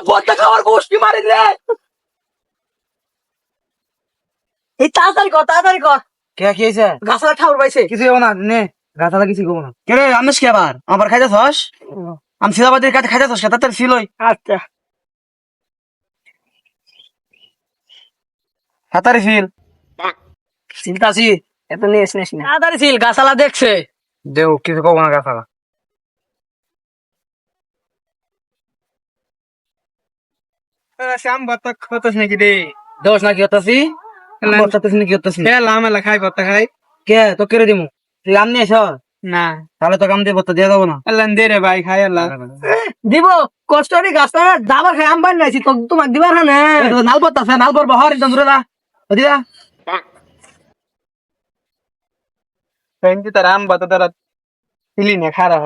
বত্তা খাওয়ার গোষ্ঠী মারি রে। এই তাড়াতাড়ি কর কে কি হয়েছে? গাছালা ঠাউর পাইছে। কিছু হবো না নে, গাছালা কিছু হবো না। কে রে আমিস কি আবার খাইতেছস? আমি সিলাবাদের কাছে খাইতেছস কে? তাড়াতাড়ি ছিলই, আচ্ছা তাড়াতাড়ি ছিল। চিন্তাছি এত নিস নিস না, তাড়াতাড়ি ছিল। গাছালা দেখছে। দেও কিছু কব না গাছালা। শ্যাম ভত্তা খাতাস নাকি রে? দোষ না কি হতাছি? বর্তাতেছি না কি হতাছি? খেলাম এলা খাই ভত্তা খাই কে তো কেড়ে দিমু? তুই আম নিয়ে এস, না তাহলে তো কাম দিয়ে বর্তা দিয়ে দেবো না। এলা দে রে ভাই খাই এলা দিব কষ্ট করে গাছটা দাবার খাই আম বানাইছি তো তোমার দিবার হানে। নাল বর্তা আছে, নাল বর বহর একদম দূরে দা দিদা। ফেন্টি তার আম ভত্তা তারা তিলি নে খারা হ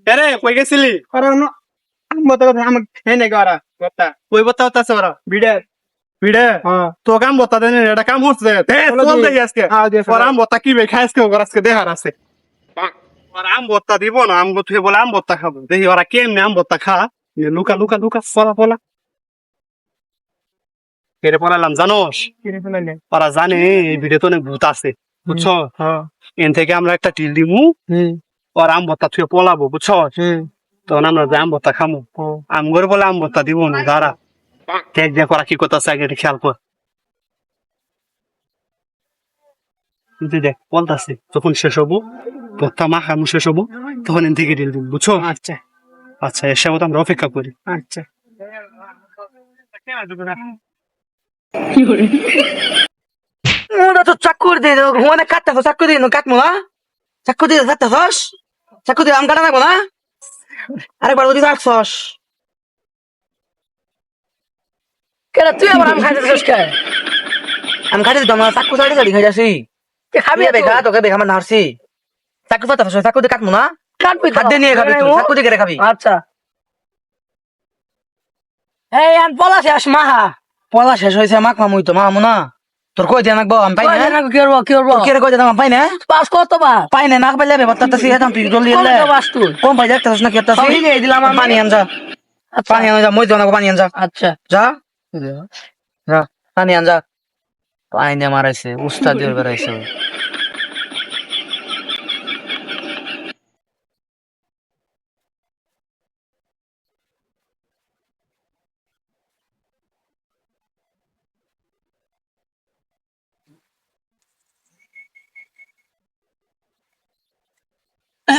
আরে কই গেছিলি? আরে আম ভত্তা আম খাই নাই করা ভত্তা কই ভত্তা হতা সরা ভিড়ে ভিড়ে তো কাম ভত্তা দেন এটা কাম হচ্ছে তে চল দেখি আজকে আর আম ভত্তা কি বে খাইস কে ওর আজকে দেখার আছে। আর আম ভত্তা দিব না, আম গথুয়ে বলে আম ভত্তা খাবো, দেখি ওরা কেমনে আম ভত্তা খা। লুকা লুকা লুকা ফলা ফলা কেড়ে পড়ালাম জানোস? ওরা জানে এই ভিডিওতে অনেক ভূত আছে বুঝছো? এন থেকে আমরা একটা টিল দিমু, ওর আম ভত্তা থুয়ে পলাবো বুঝছো? তখন আমরা যে আম ভত্তা খামো, আম করে বলে আম ভত্তা দিব না দাঁড়া দেখ দেখ ওরা কি করতেছে আগে একটু খেয়াল কর। তুই দেখ বলতাছে যখন শেষ হবো ভত্তা মাখানো শেষ হবো তখন এন থেকে টিল দিব বুঝছো? আচ্ছা আচ্ছা এর সময় আমরা অপেক্ষা করি। আচ্ছা ওটা তো চাকুর দিয়ে ঘুমানে কাটতেছ, চাকু দিয়ে কাটবো না, চাকু দিয়ে কাটতেছস, চাকু দিয়ে আম কাটা লাগবো না, আরেকবার যদি রাখছস কেন তুই আবার আম খাইতেছস কে? আমি খাইতে দিতাম না, চাকু সাইডে সাইডে খাই যাচ্ছি। খাবি বেকা তোকে দেখা আমার নারছি। চাকু কাটতেছস, চাকু দিয়ে কাটবো না, কাটবি হাত দিয়ে নিয়ে খাবি, চাকু দিয়ে কেটে খাবি। আচ্ছা এই আন পলা শেষ মাহা, পলা শেষ হয়েছে মাখ মামুই তো মামু না তোর কই দিয়ে নাকবো আমি পাই না। কি করবো কি করবো কি কই দিতাম পাই না, পাস কত বা পাই না নাক পাইলে বেবারতাছি হেতাম তুই জলদি এলে বাস তুই কম পাই দেখতেছস না কি করতাছি এই দিলাম আমি পানি আন যা, পানি আন যা, মই জানাবো পানি আন যা। আচ্ছা যা যা পানি আন যা। পাইনে মারাইছে উস্তাদ দিয়ে বেরাইছে।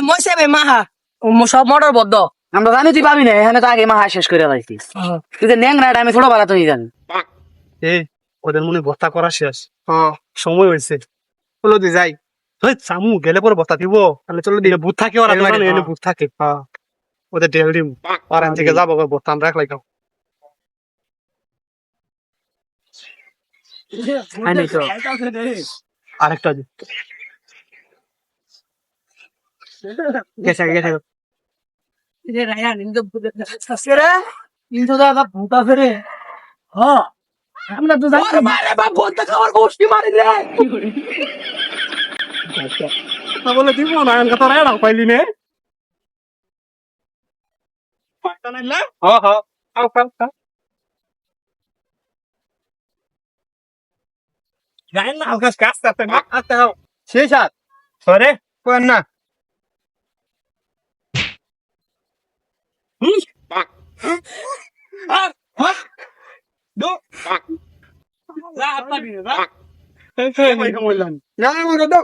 মই সেবে মাহা সব মোটর বদ্ধ আমরা জানি তুই পাবি না, এখানে তো আগে মাহা শেষ করে লাইছিস তুই যে ন্যাংরা আমি ছোট বেলা তুই জানি। এই ওদের মনে বস্তা করা শেষ, সময় হয়েছে চলো দি যাই। সামু গেলে পরে বস্তা দিব, তাহলে চলো দিলে ভূত থাকে ওরা জানে এনে ভূত থাকে, ওদের ঢেল দিম আর এখান থেকে যাবো বস্তা আমরা এক লাগাও। আরেকটা দি গেছে গেছে ভূত আছে রে। আমরা তো জানি বলতে খাওয়ার গোষ্ঠী মারি রে। বলে দিব না এনকা তোরা এড়াও পাইলি নে পাইতা নাইলা হ্যাঁ হ্যাঁ খাও খাও খাও গায় না হালকা কাজ করতে না আতে হাও সেই সাত সরে কোন না আর হ্যাঁ দো লা আপনি না এই ভাই কইলাম না আমার দাও